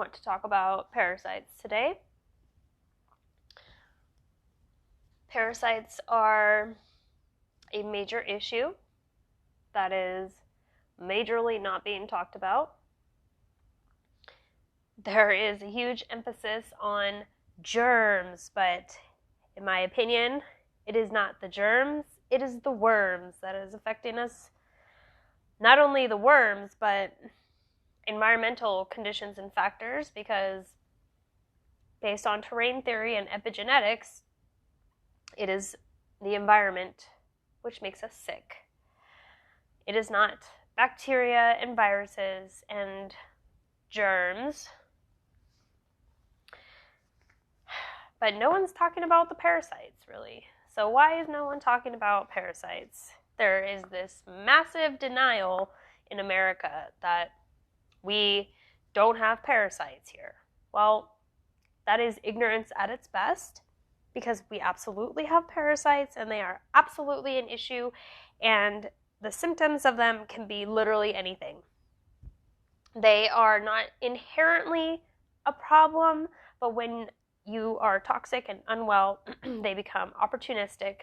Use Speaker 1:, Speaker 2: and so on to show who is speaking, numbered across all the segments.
Speaker 1: want to talk about parasites today. Parasites are a major issue that is majorly not being talked about. There is a huge emphasis on germs, but in my opinion, it is not the germs, it is the worms that is affecting us. Not only the worms, but environmental conditions and factors, because based on terrain theory and epigenetics, it is the environment which makes us sick. It is not bacteria and viruses and germs. But no one's talking about the parasites, really. So why is no one talking about parasites? There is this massive denial in America that we don't have parasites here. Well, that is ignorance at its best, because we absolutely have parasites and they are absolutely an issue, and the symptoms of them can be literally anything. They are not inherently a problem, but when you are toxic and unwell, they become opportunistic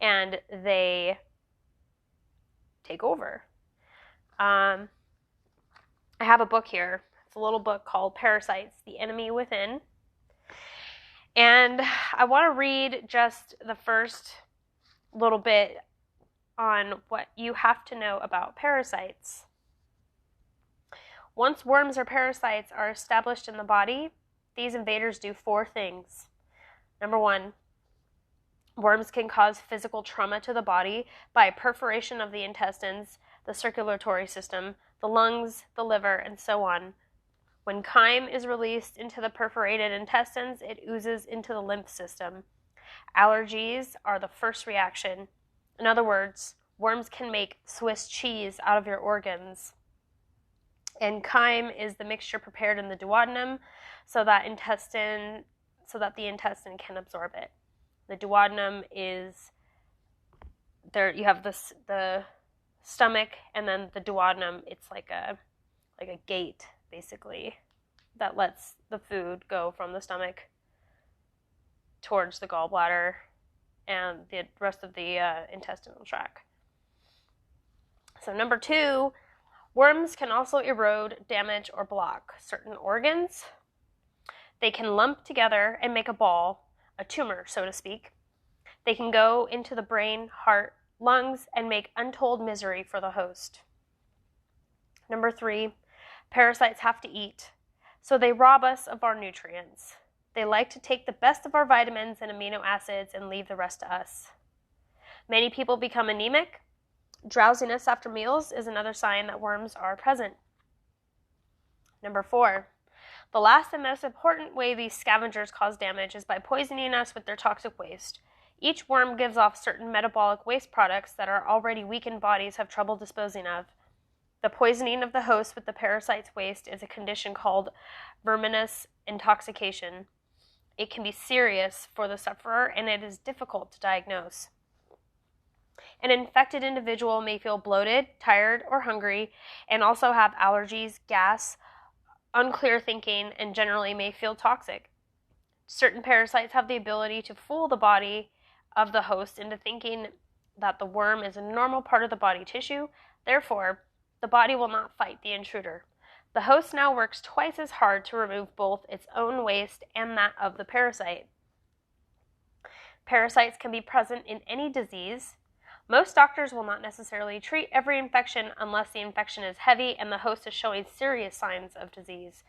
Speaker 1: and they take over. I have a book here. It's a little book called Parasites, The Enemy Within. And I want to read just the first little bit on what you have to know about parasites. Once worms or parasites are established in the body, these invaders do 4 things. Number 1, worms can cause physical trauma to the body by perforation of the intestines, the circulatory system, the lungs, the liver, and so on. When chyme is released into the perforated intestines, it oozes into the lymph system. Allergies are the first reaction. In other words, worms can make Swiss cheese out of your organs. And chyme is the mixture prepared in the duodenum so that the intestine can absorb it. The duodenum is there. You have the stomach, and then the duodenum. It's like a gate, basically, that lets the food go from the stomach towards the gallbladder and the rest of the intestinal tract. So number 2, worms can also erode, damage, or block certain organs. They can lump together and make a ball, a tumor, so to speak. They can go into the brain, heart, lungs, and make untold misery for the host. Number 3, parasites have to eat, so they rob us of our nutrients. They like to take the best of our vitamins and amino acids and leave the rest to us. Many people become anemic. Drowsiness after meals is another sign that worms are present. Number 4, the last and most important way these scavengers cause damage is by poisoning us with their toxic waste. Each worm gives off certain metabolic waste products that our already weakened bodies have trouble disposing of. The poisoning of the host with the parasite's waste is a condition called verminous intoxication. It can be serious for the sufferer, and it is difficult to diagnose. An infected individual may feel bloated, tired, or hungry, and also have allergies, gas, unclear thinking, and generally may feel toxic. Certain parasites have the ability to fool the body of the host into thinking that the worm is a normal part of the body tissue. Therefore, the body will not fight the intruder. The host now works twice as hard to remove both its own waste and that of the parasite. Parasites can be present in any disease. Most doctors will not necessarily treat every infection unless the infection is heavy and the host is showing serious signs of disease.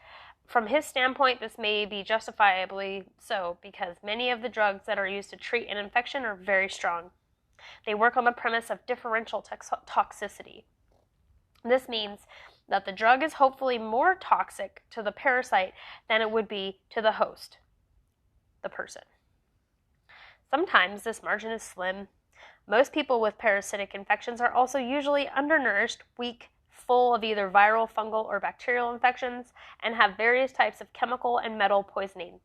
Speaker 1: From his standpoint, this may be justifiably so, because many of the drugs that are used to treat an infection are very strong. They work on the premise of differential toxicity. This means that the drug is hopefully more toxic to the parasite than it would be to the host, the person. Sometimes this margin is slim. Most people with parasitic infections are also usually undernourished, weak, full of either viral, fungal, or bacterial infections, and have various types of chemical and metal poisoning.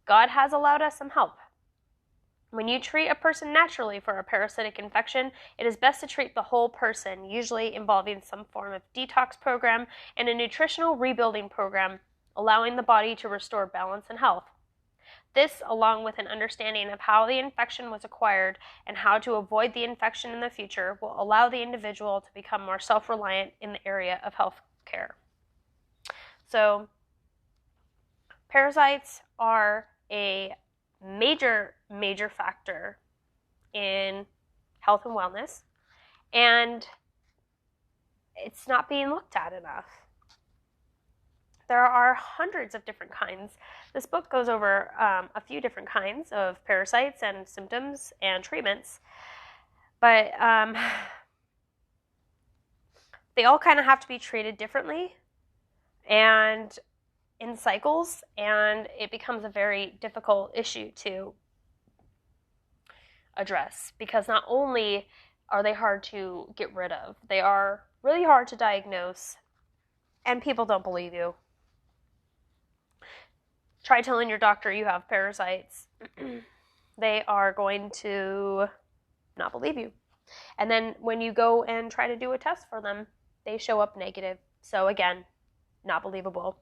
Speaker 1: God has allowed us some help. When you treat a person naturally for a parasitic infection, it is best to treat the whole person, usually involving some form of detox program and a nutritional rebuilding program, allowing the body to restore balance and health. This, along with an understanding of how the infection was acquired and how to avoid the infection in the future, will allow the individual to become more self-reliant in the area of health care. So, parasites are a major factor in health and wellness, and it's not being looked at enough. There are hundreds of different kinds. This book goes over a few different kinds of parasites and symptoms and treatments, but they all kind of have to be treated differently and in cycles, and it becomes a very difficult issue to address because not only are they hard to get rid of, they are really hard to diagnose, and people don't believe you. Try telling your doctor you have parasites. They are going to not believe you. And then when you go and try to do a test for them, they show up negative. So again, not believable.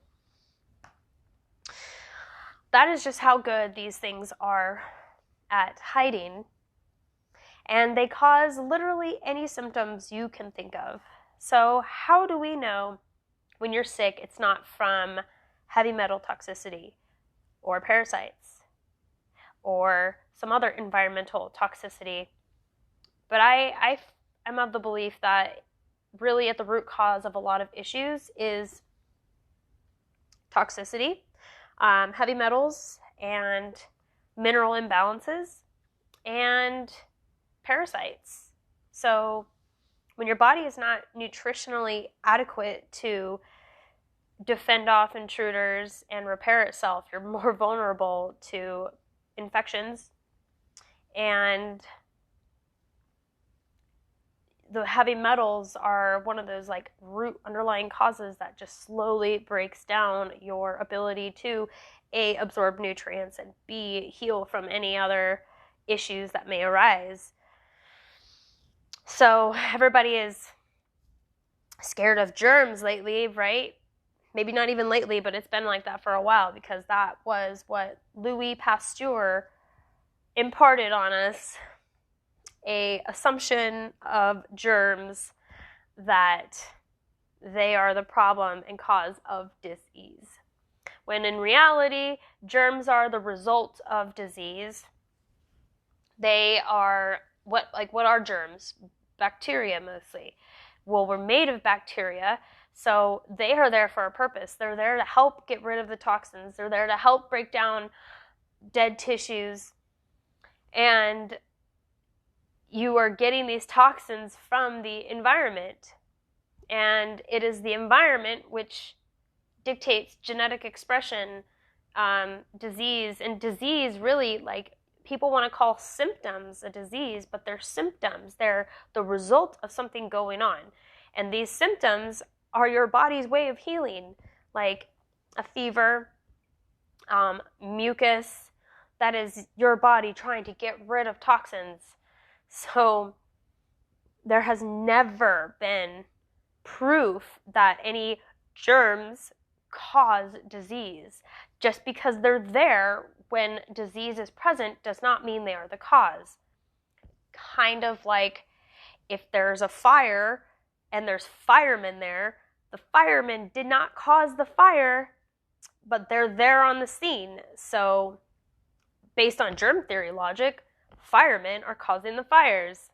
Speaker 1: That is just how good these things are at hiding. And they cause literally any symptoms you can think of. So how do we know when you're sick it's not from heavy metal toxicity or parasites or some other environmental toxicity? But I'm of the belief that really at the root cause of a lot of issues is toxicity, heavy metals and mineral imbalances, and parasites. So when your body is not nutritionally adequate to defend off intruders and repair itself, you're more vulnerable to infections. And the heavy metals are one of those like root underlying causes that just slowly breaks down your ability to A, absorb nutrients, and B, heal from any other issues that may arise. So everybody is scared of germs lately, right? Maybe not even lately, but it's been like that for a while because that was what Louis Pasteur imparted on us, a assumption of germs that they are the problem and cause of disease. When in reality, germs are the result of disease. They are what are germs? Bacteria mostly. Well, we're made of bacteria, so they are there for a purpose. They're there to help get rid of the toxins. They're there to help break down dead tissues. And you are getting these toxins from the environment. And it is the environment which dictates genetic expression, disease. And disease really, like, people want to call symptoms a disease, but they're symptoms. They're the result of something going on. And these symptoms are your body's way of healing, like a fever, mucus. That is your body trying to get rid of toxins. So there has never been proof that any germs cause disease. Just because they're there when disease is present does not mean they are the cause. Kind of like if there's a fire and there's firemen there, the firemen did not cause the fire, but they're there on the scene. So based on germ theory logic, firemen are causing the fires.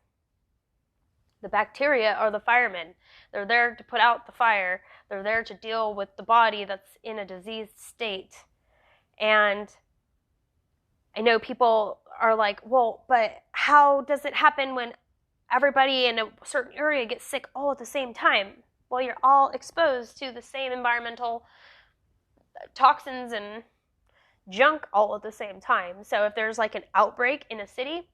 Speaker 1: The bacteria are the firemen. They're there to put out the fire. They're there to deal with the body that's in a diseased state. And I know people are like, well, but how does it happen when everybody in a certain area gets sick all at the same time? Well, you're all exposed to the same environmental toxins and junk all at the same time. So if there's like an outbreak in a city,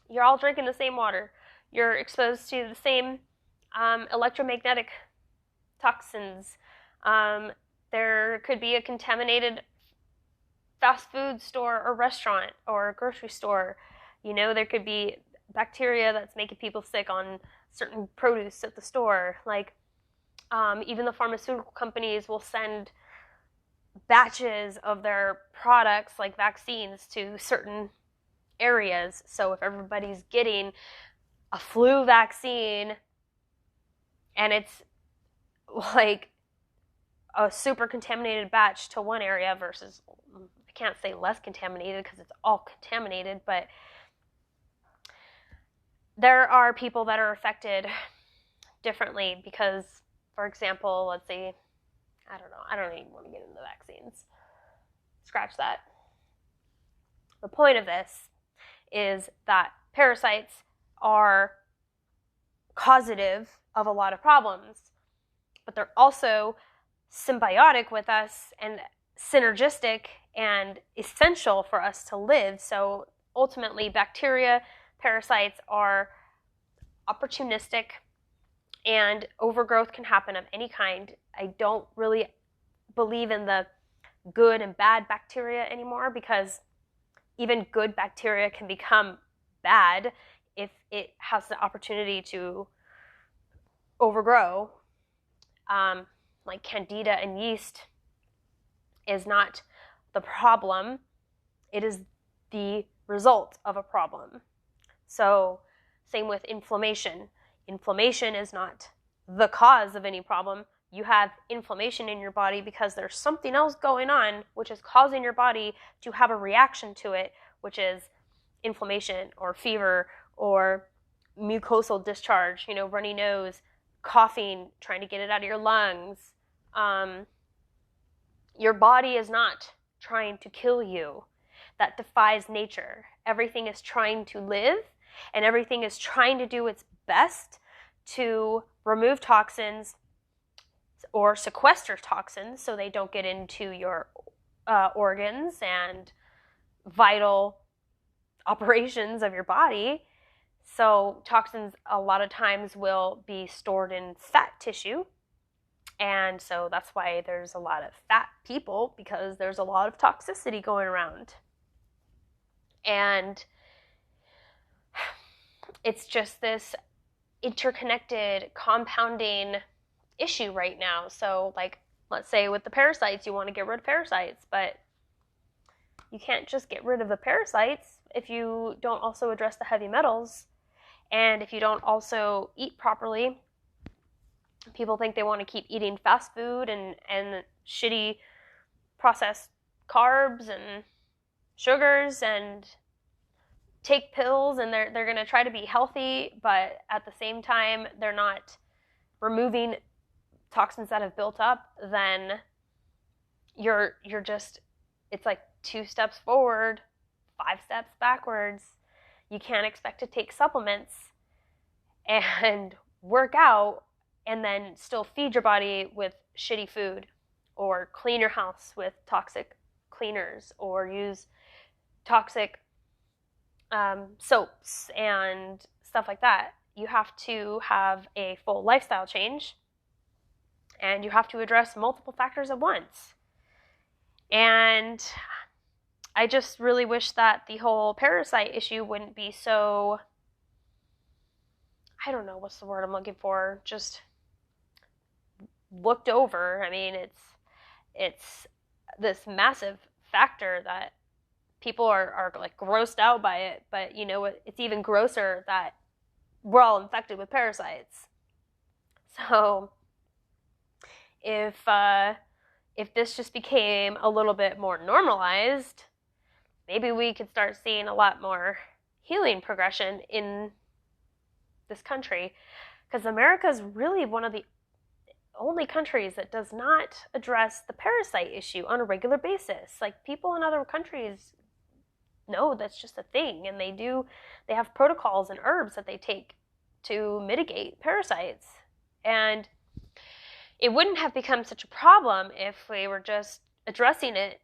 Speaker 1: you're all drinking the same water. You're exposed to the same electromagnetic toxins. There could be a contaminated fast food store or restaurant or grocery store. You know, there could be bacteria that's making people sick on certain produce at the store. Like, even the pharmaceutical companies will send batches of their products, like vaccines, to certain areas. So if everybody's getting a flu vaccine and it's like a super contaminated batch to one area versus, I can't say less contaminated because it's all contaminated, but there are people that are affected differently because, for example, let's say, I don't know, I don't even want to get into vaccines. Scratch that. The point of this is that parasites are causative of a lot of problems, but they're also symbiotic with us and synergistic and essential for us to live. So ultimately, bacteria, parasites are opportunistic, and overgrowth can happen of any kind. I don't really believe in the good and bad bacteria anymore, because even good bacteria can become bad if it has the opportunity to overgrow. Like candida and yeast is not the problem. It is the result of a problem. So same with inflammation. Inflammation is not the cause of any problem. You have inflammation in your body because there's something else going on which is causing your body to have a reaction to it, which is inflammation or fever or mucosal discharge, runny nose, coughing, trying to get it out of your lungs. Your body is not trying to kill you. That defies nature. Everything is trying to live, and everything is trying to do its best to remove toxins or sequester toxins so they don't get into your organs and vital operations of your body. So toxins a lot of times will be stored in fat tissue. And so that's why there's a lot of fat people, because there's a lot of toxicity going around. And it's just this interconnected, compounding issue right now. So like, let's say with the parasites, you want to get rid of parasites, but you can't just get rid of the parasites if you don't also address the heavy metals. And if you don't also eat properly. People think they want to keep eating fast food and shitty processed carbs and sugars and take pills, and they're going to try to be healthy, but at the same time they're not removing toxins that have built up. Then you're just, it's like 2 steps forward, 5 steps backwards. You can't expect to take supplements and work out and then still feed your body with shitty food, or clean your house with toxic cleaners, or use toxic soaps and stuff like that. You have to have a full lifestyle change, and you have to address multiple factors at once. And I just really wish that the whole parasite issue wouldn't be so, I don't know what's the word I'm looking for, just looked over. I mean, it's this massive factor that people are like grossed out by it, but it's even grosser that we're all infected with parasites. So if this just became a little bit more normalized, maybe we could start seeing a lot more healing progression in this country, because America is really one of the only countries that does not address the parasite issue on a regular basis. Like, people in other countries know that's just a thing, and they have protocols and herbs that they take to mitigate parasites. And it wouldn't have become such a problem if we were just addressing it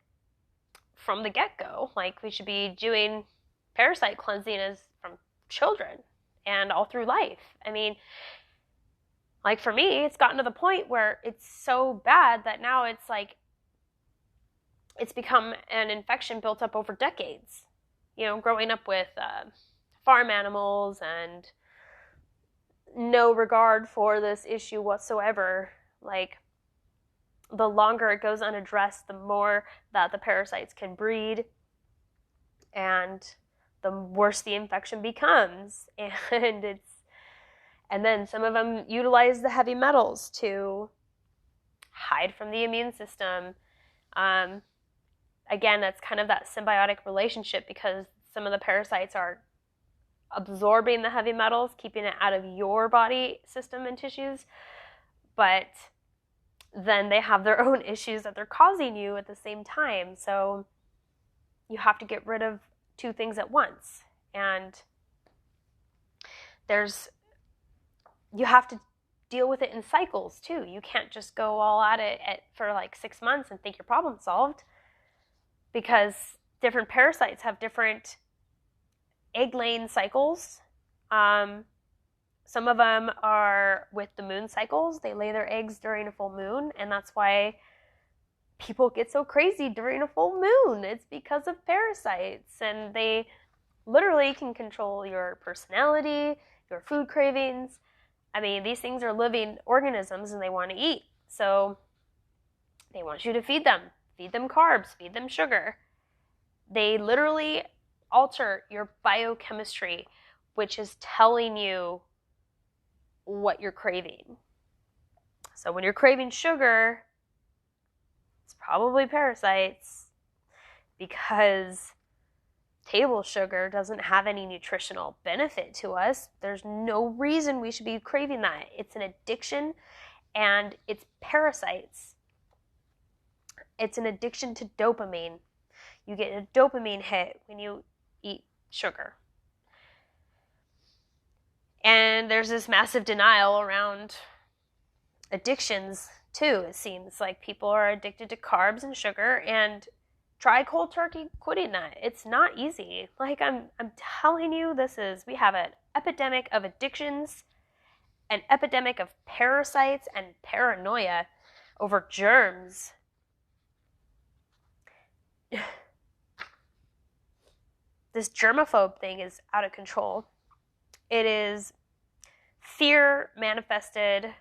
Speaker 1: from the get-go. Like, we should be doing parasite cleansing from children and all through life. I mean, like, for me, it's gotten to the point where it's so bad that now it's like, it's become an infection built up over decades. Growing up with farm animals and no regard for this issue whatsoever. Like, the longer it goes unaddressed, the more that the parasites can breed, and the worse the infection becomes. And then some of them utilize the heavy metals to hide from the immune system. Again, that's kind of that symbiotic relationship, because some of the parasites are absorbing the heavy metals, keeping it out of your body system and tissues, but then they have their own issues that they're causing you at the same time. So you have to get rid of two things at once. And you have to deal with it in cycles too. You can't just go all at it for like 6 months and think your problem's solved, because different parasites have different egg-laying cycles. Some of them are with the moon cycles. They lay their eggs during a full moon, and that's why people get so crazy during a full moon. It's because of parasites, and they literally can control your personality, your food cravings. I mean, these things are living organisms and they want to eat. So they want you to feed them carbs, feed them sugar. They literally alter your biochemistry, which is telling you what you're craving. So when you're craving sugar, it's probably parasites, because table sugar doesn't have any nutritional benefit to us. There's no reason we should be craving that. It's an addiction, and it's parasites. It's an addiction to dopamine. You get a dopamine hit when you eat sugar. And there's this massive denial around addictions too. It seems like people are addicted to carbs and sugar, and try cold turkey quitting that. It's not easy. Like I'm telling you, we have an epidemic of addictions, an epidemic of parasites and paranoia over germs. This germaphobe thing is out of control. It is fear manifested.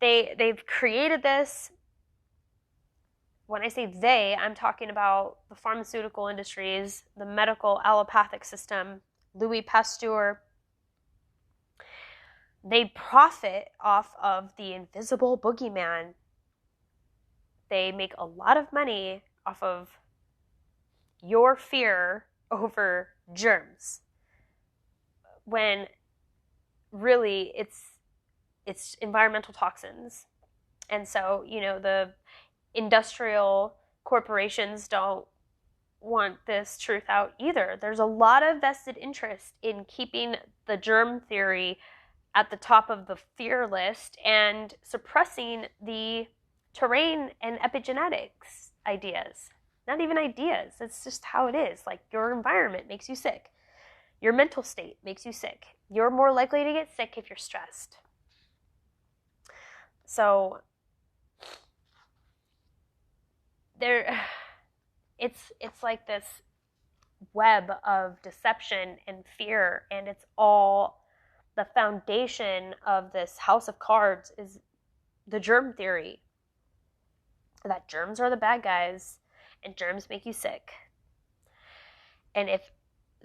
Speaker 1: They've created this. When I say they, I'm talking about the pharmaceutical industries, the medical allopathic system, Louis Pasteur. They profit off of the invisible boogeyman. They make a lot of money off of your fear over germs, when really it's environmental toxins. And so, the industrial corporations don't want this truth out either. There's a lot of vested interest in keeping the germ theory at the top of the fear list and suppressing the terrain and epigenetics ideas. Not even ideas. It's just how it is. Like, your environment makes you sick. Your mental state makes you sick. You're more likely to get sick if you're stressed. So it's like this web of deception and fear, and it's all the foundation of this house of cards is the germ theory, that germs are the bad guys and germs make you sick. And if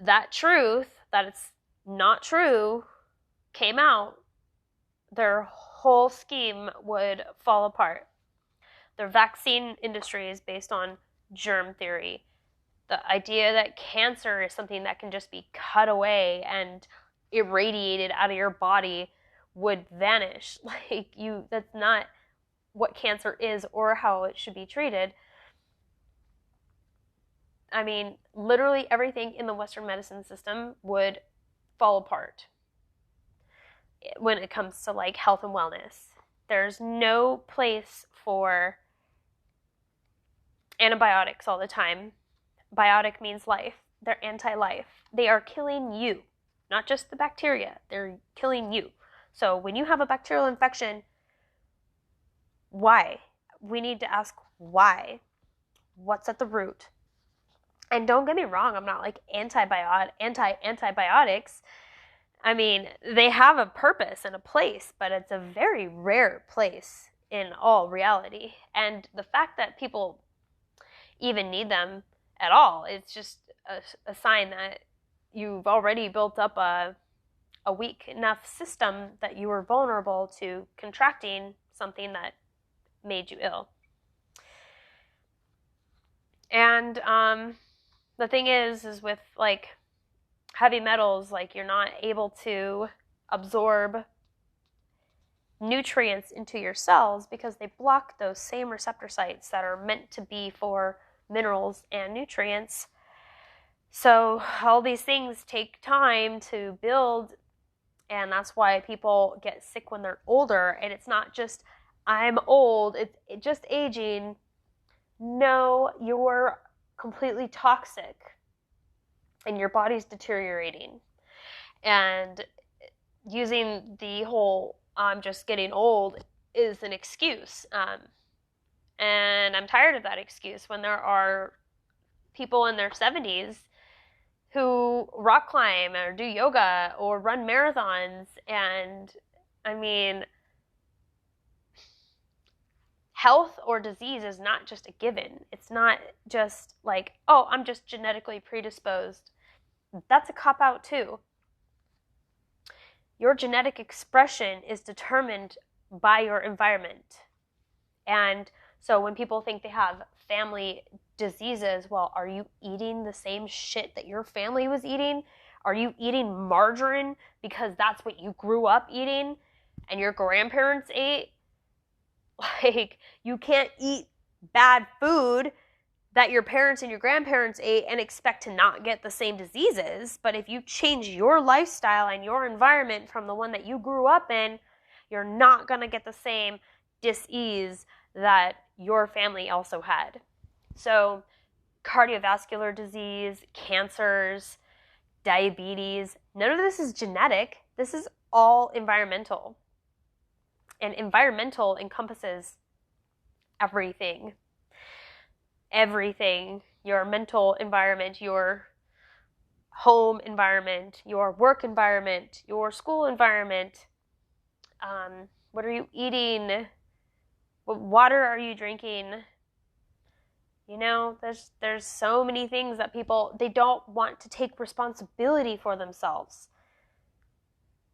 Speaker 1: that truth, that it's not true, came out, their whole scheme would fall apart. Their vaccine industry is based on germ theory. The idea that cancer is something that can just be cut away and irradiated out of your body would vanish. That's not what cancer is or how it should be treated. I mean, literally everything in the Western medicine system would fall apart when it comes to like health and wellness. There's no place for antibiotics all the time. Biotic means life. They're anti-life. They are killing you, not just the bacteria. They're killing you. So when you have a bacterial infection, why? We need to ask why. What's at the root? And don't get me wrong, I'm not like anti-antibiotics. I mean, they have a purpose and a place, but it's a very rare place in all reality. And the fact that people even need them at all, it's just a sign that you've already built up a weak enough system that you were vulnerable to contracting something that made you ill. And the thing is with like heavy metals, like you're not able to absorb nutrients into your cells because they block those same receptor sites that are meant to be for minerals and nutrients. So all these things take time to build, and that's why people get sick when they're older. And it's not just, I'm old, it's just aging. No, you're completely toxic and your body's deteriorating. And using the whole I'm just getting old is an excuse. And I'm tired of that excuse when there are people in their 70s who rock climb or do yoga or run marathons. And I mean, health or disease is not just a given. It's not just like, oh, I'm just genetically predisposed. That's a cop-out too. Your genetic expression is determined by your environment. And so when people think they have family diseases, well, are you eating the same shit that your family was eating? Are you eating margarine because that's what you grew up eating and your grandparents ate? Like, you can't eat bad food that your parents and your grandparents ate and expect to not get the same diseases. But if you change your lifestyle and your environment from the one that you grew up in, you're not going to get the same dis-ease that your family also had. So cardiovascular disease, cancers, diabetes, none of this is genetic. This is all environmental. And environmental encompasses everything. Everything. Your mental environment, your home environment, your work environment, your school environment. What are you eating? What water are you drinking? You know, there's so many things that people, they don't want to take responsibility for themselves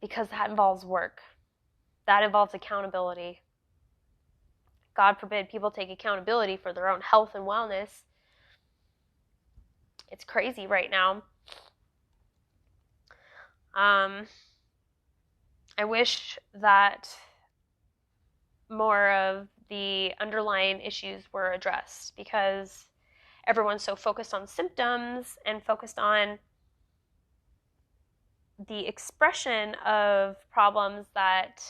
Speaker 1: because that involves work. That involves accountability. God forbid people take accountability for their own health and wellness. It's crazy right now. I wish that more of the underlying issues were addressed because everyone's so focused on symptoms and focused on the expression of problems that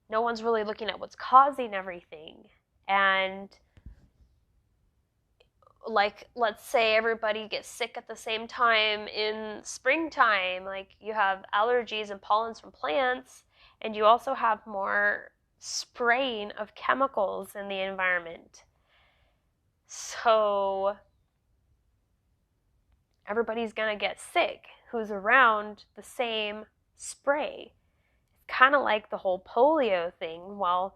Speaker 1: no one's really looking at what's causing everything. And like, let's say everybody gets sick at the same time in springtime. Like, you have allergies and pollens from plants, and you also have more spraying of chemicals in the environment. So everybody's gonna get sick who's around the same spray. It's kind of like the whole polio thing. Well,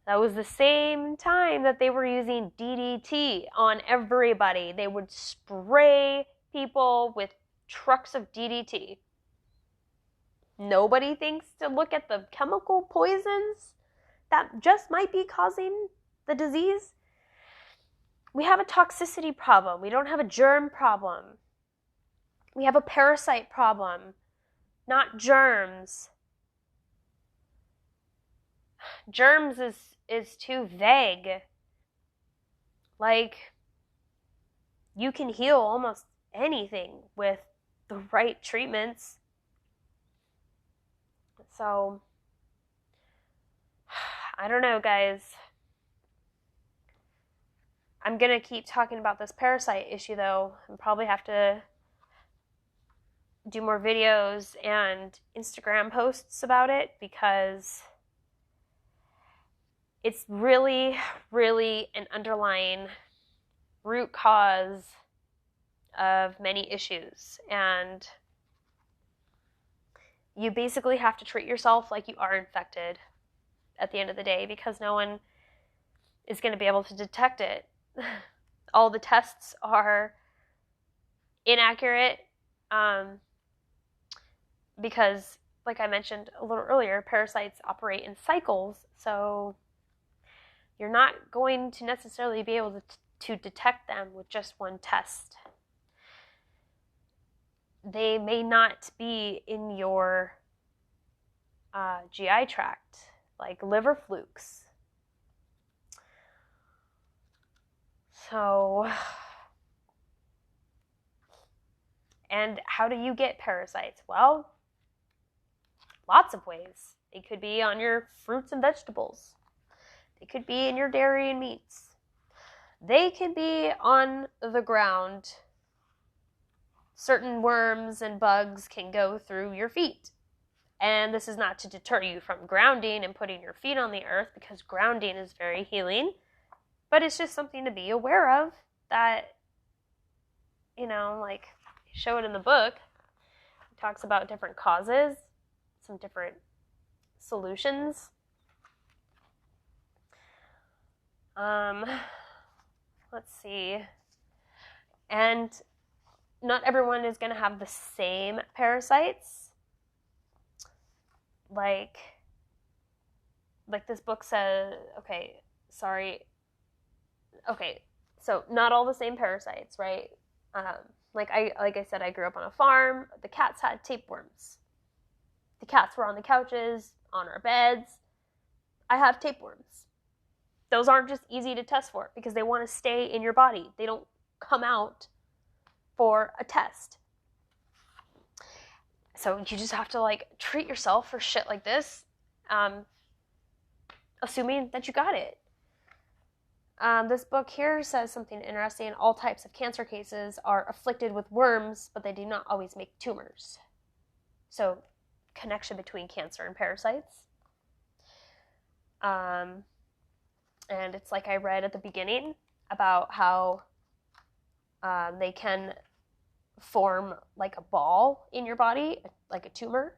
Speaker 1: that was the same time that they were using DDT on everybody. They would spray people with trucks of DDT. Nobody thinks to look at the chemical poisons that just might be causing the disease. We have a toxicity problem. We don't have a germ problem. We have a parasite problem, not germs. Germs is too vague. Like, you can heal almost anything with the right treatments. So, I don't know, guys. I'm going to keep talking about this parasite issue, though, and probably have to do more videos and Instagram posts about it because it's really, really an underlying root cause of many issues. And you basically have to treat yourself like you are infected at the end of the day because no one is going to be able to detect it. All the tests are inaccurate because, like I mentioned a little earlier, parasites operate in cycles, so you're not going to necessarily be able to detect them with just one test. They may not be in your GI tract, like liver flukes. So, and how do you get parasites? Well, lots of ways. They could be on your fruits and vegetables. They could be in your dairy and meats. They could be on the ground. Certain worms and bugs can go through your feet. And this is not to deter you from grounding and putting your feet on the earth, because grounding is very healing. But it's just something to be aware of that, like show it in the book. It talks about different causes, some different solutions. Let's see. And not everyone is going to have the same parasites. Like this book says, so not all the same parasites, right? Like I said, I grew up on a farm. The cats had tapeworms. The cats were on the couches, on our beds. I have tapeworms. Those aren't just easy to test for because they want to stay in your body. They don't come out for a test. So you just have to treat yourself for shit like this, assuming that you got it. This book here says something interesting. All types of cancer cases are afflicted with worms, but they do not always make tumors. So, connection between cancer and parasites. And it's like I read at the beginning about how they can form like a ball in your body, like a tumor.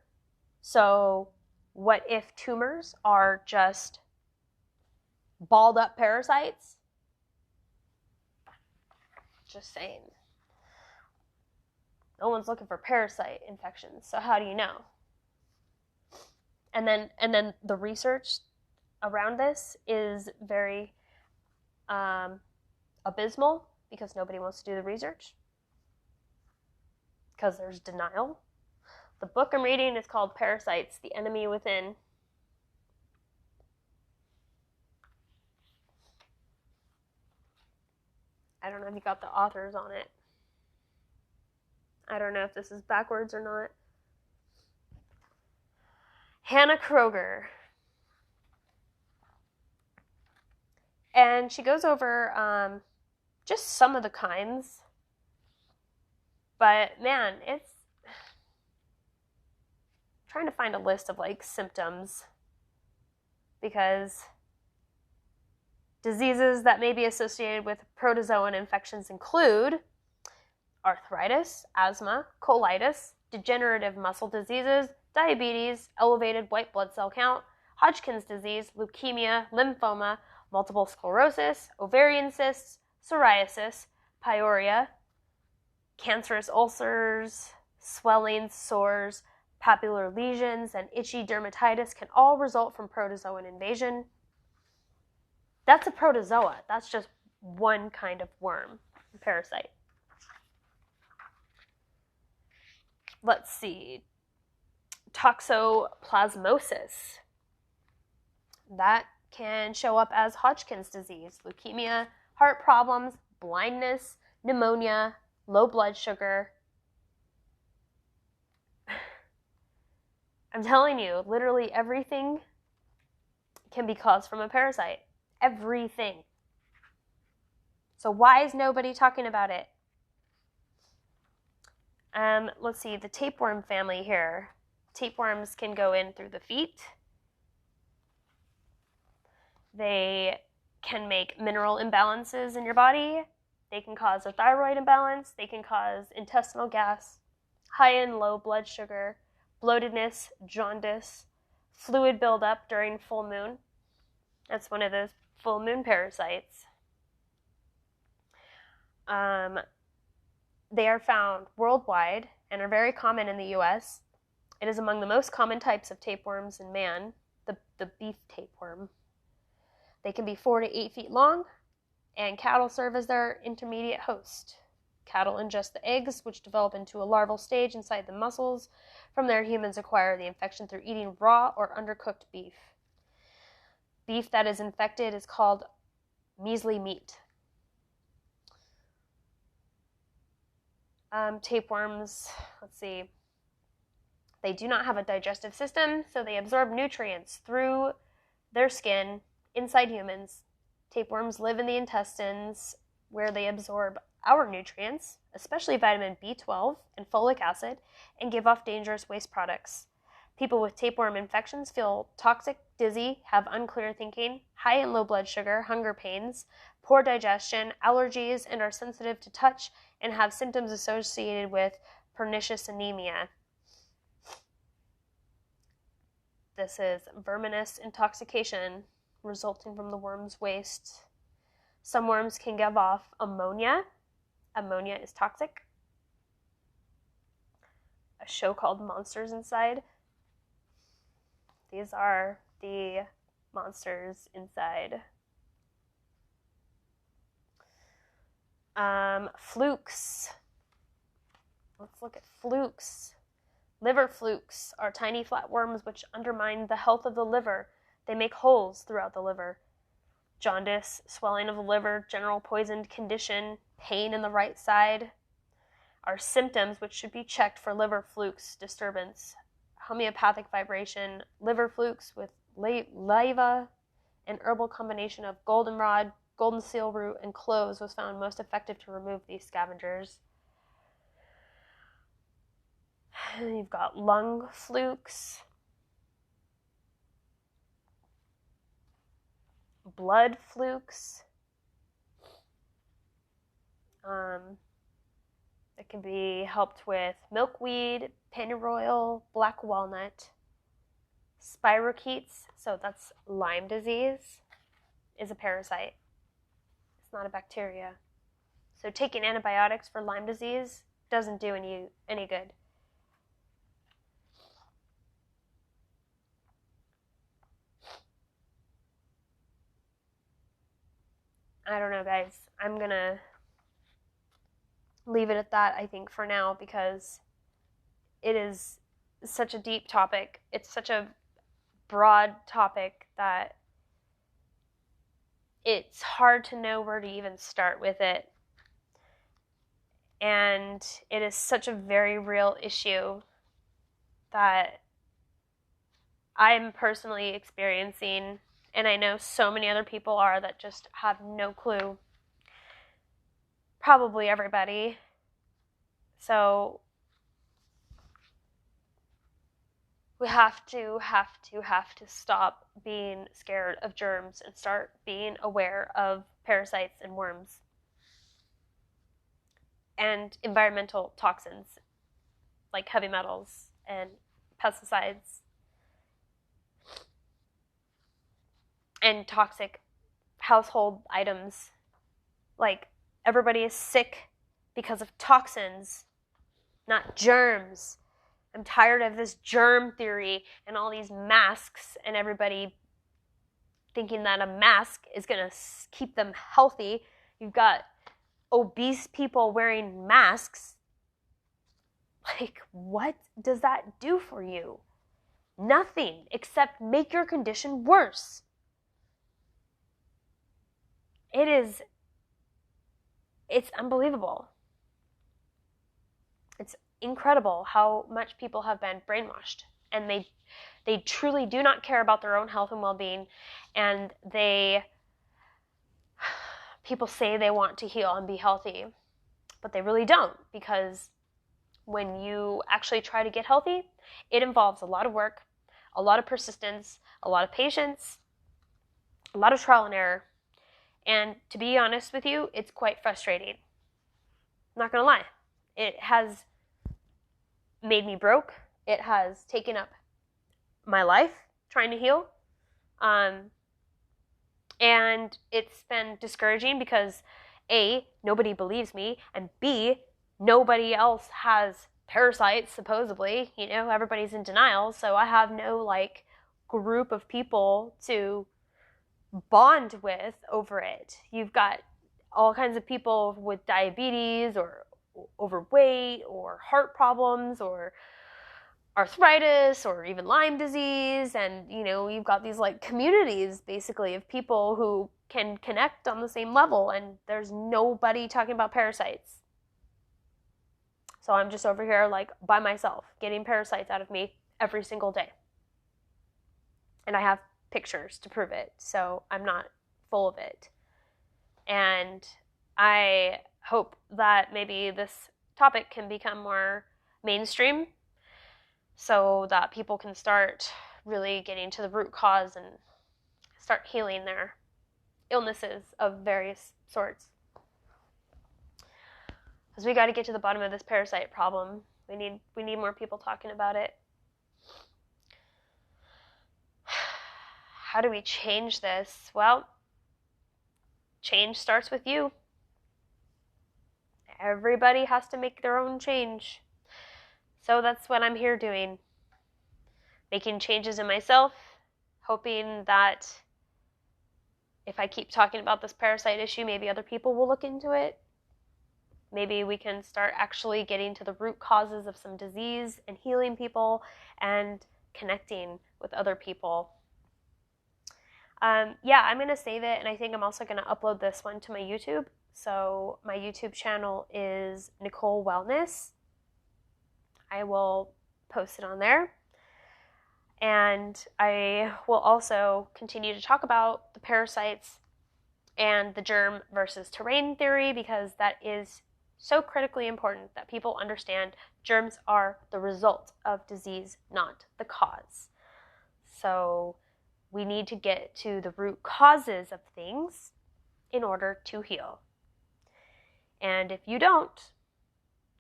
Speaker 1: So, what if tumors are just balled up parasites? Just saying. No one's looking for parasite infections, so how do you know? And then the research around this is very abysmal because nobody wants to do the research because there's denial. The book I'm reading is called Parasites, The Enemy Within. I don't know if you got the authors on it. I don't know if this is backwards or not. Hannah Kroger. And she goes over just some of the kinds. But man, it's trying to find a list of symptoms, because diseases that may be associated with protozoan infections include arthritis, asthma, colitis, degenerative muscle diseases, diabetes, elevated white blood cell count, Hodgkin's disease, leukemia, lymphoma, multiple sclerosis, ovarian cysts, psoriasis, pyorrhea, cancerous ulcers, swelling, sores, papular lesions, and itchy dermatitis can all result from protozoan invasion. That's a protozoa. That's just one kind of worm, parasite. Let's see. Toxoplasmosis. That can show up as Hodgkin's disease, leukemia, heart problems, blindness, pneumonia, low blood sugar. I'm telling you, literally everything can be caused from a parasite. Everything. So why is nobody talking about it? Let's see, the tapeworm family here. Tapeworms can go in through the feet. They can make mineral imbalances in your body. They can cause a thyroid imbalance. They can cause intestinal gas, high and low blood sugar, bloatedness, jaundice, fluid buildup during full moon. That's one of those full moon parasites. They are found worldwide and are very common in the US. It is among the most common types of tapeworms in man, the beef tapeworm. They can be 4 to 8 feet long, and cattle serve as their intermediate host. Cattle ingest the eggs, which develop into a larval stage inside the muscles. From there, humans acquire the infection through eating raw or undercooked beef. Beef that is infected is called measly meat. Tapeworms, let's see. They do not have a digestive system, so they absorb nutrients through their skin inside humans. Tapeworms live in the intestines where they absorb our nutrients, especially vitamin B12 and folic acid, and give off dangerous waste products. People with tapeworm infections feel toxic, dizzy, have unclear thinking, high and low blood sugar, hunger pains, poor digestion, allergies, and are sensitive to touch and have symptoms associated with pernicious anemia. This is verminous intoxication resulting from the worm's waste. Some worms can give off ammonia. Ammonia is toxic. A show called Monsters Inside. These are the monsters inside. Flukes. Let's look at flukes. Liver flukes are tiny flatworms which undermine the health of the liver. They make holes throughout the liver. Jaundice, swelling of the liver, general poisoned condition, pain in the right side are symptoms which should be checked for liver flukes disturbance. Homeopathic vibration, liver flukes with laiva, an herbal combination of goldenrod, golden seal root, and cloves was found most effective to remove these scavengers. You've got lung flukes, blood flukes. It can be helped with milkweed, pennyroyal, black walnut, spirochetes. So that's Lyme disease, is a parasite. It's not a bacteria. So taking antibiotics for Lyme disease doesn't do any good. I don't know, guys. I'm going to leave it at that, I think, for now, because it is such a deep topic. It's such a broad topic that it's hard to know where to even start with it. And it is such a very real issue that I'm personally experiencing, and I know so many other people are that just have no clue. Probably everybody. So we have to stop being scared of germs and start being aware of parasites and worms and environmental toxins like heavy metals and pesticides and toxic household items. Like, everybody is sick because of toxins, not germs. I'm tired of this germ theory and all these masks and everybody thinking that a mask is going to keep them healthy. You've got obese people wearing masks. Like, what does that do for you? Nothing except make your condition worse. It's unbelievable. It's incredible how much people have been brainwashed, and they truly do not care about their own health and well-being, and people say they want to heal and be healthy, but they really don't, because when you actually try to get healthy, it involves a lot of work, a lot of persistence, a lot of patience, a lot of trial and error. And to be honest with you, it's quite frustrating. I'm not going to lie. It has made me broke. It has taken up my life trying to heal. And it's been discouraging because A, nobody believes me, and B, nobody else has parasites, supposedly. You know, everybody's in denial, so I have no like group of people to bond with over it. You've got all kinds of people with diabetes or overweight or heart problems or arthritis or even Lyme disease, and you know, you've got these like communities basically of people who can connect on the same level, and there's nobody talking about parasites. So I'm just over here like by myself getting parasites out of me every single day, and I have pictures to prove it, so I'm not full of it. And I hope that maybe this topic can become more mainstream so that people can start really getting to the root cause and start healing their illnesses of various sorts. Because we got to get to the bottom of this parasite problem. We need more people talking about it. How do we change this? Well, change starts with you. Everybody has to make their own change. So that's what I'm here doing. Making changes in myself, hoping that if I keep talking about this parasite issue, maybe other people will look into it. Maybe we can start actually getting to the root causes of some disease and healing people and connecting with other people. Yeah, I'm going to save it, and I think I'm also going to upload this one to my YouTube. So my YouTube channel is Nicole Wellness. I will post it on there. And I will also continue to talk about the parasites and the germ versus terrain theory, because that is so critically important that people understand germs are the result of disease, not the cause. So we need to get to the root causes of things in order to heal. And if you don't,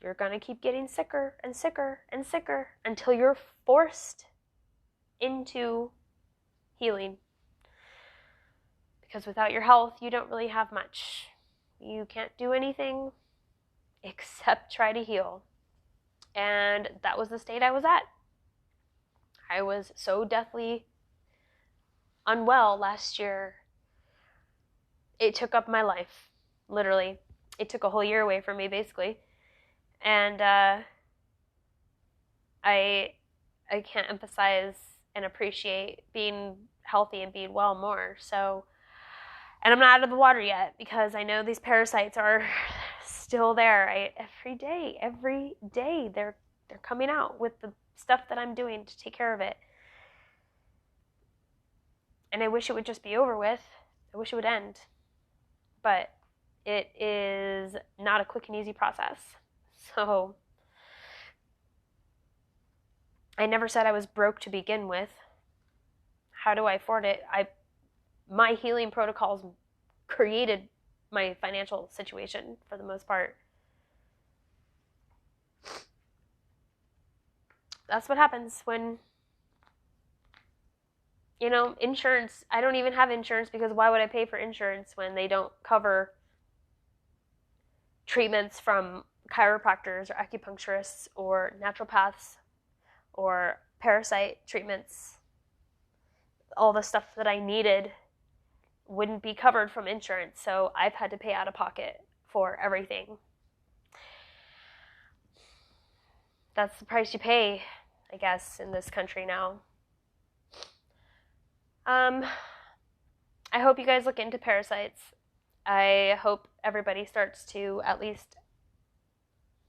Speaker 1: you're going to keep getting sicker and sicker and sicker until you're forced into healing. Because without your health, you don't really have much. You can't do anything except try to heal. And that was the state I was at. I was so deathly unwell last year. It took up my life, literally. It took a whole year away from me, basically. And I can't emphasize and appreciate being healthy and being well more. So, and I'm not out of the water yet, because I know these parasites are still there. Every day they're coming out with the stuff that I'm doing to take care of it. And I wish it would just be over with. I wish it would end. But it is not a quick and easy process. So I never said I was broke to begin with. How do I afford it? My healing protocols created my financial situation for the most part. That's what happens when, you know, insurance. I don't even have insurance, because why would I pay for insurance when they don't cover treatments from chiropractors or acupuncturists or naturopaths or parasite treatments? All the stuff that I needed wouldn't be covered from insurance, so I've had to pay out of pocket for everything. That's the price you pay, I guess, in this country now. I hope you guys look into parasites. I hope everybody starts to at least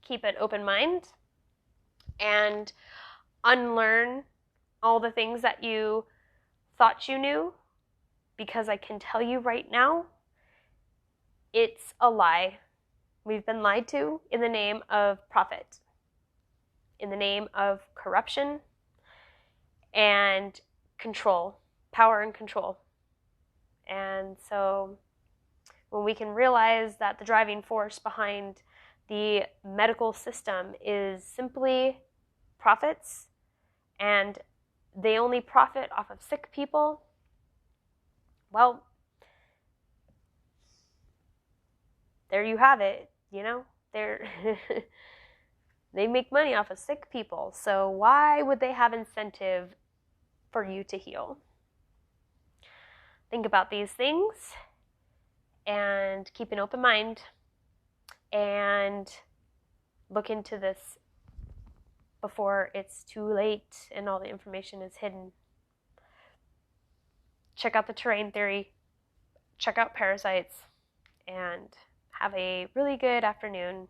Speaker 1: keep an open mind and unlearn all the things that you thought you knew, because I can tell you right now, it's a lie. We've been lied to in the name of profit, in the name of corruption and control, power and control. And so when we can realize that the driving force behind the medical system is simply profits, and they only profit off of sick people, well, there you have it. They're they make money off of sick people. So why would they have incentive for you to heal? Think about these things and keep an open mind and look into this before it's too late and all the information is hidden. Check out the terrain theory, check out Parasites, and have a really good afternoon.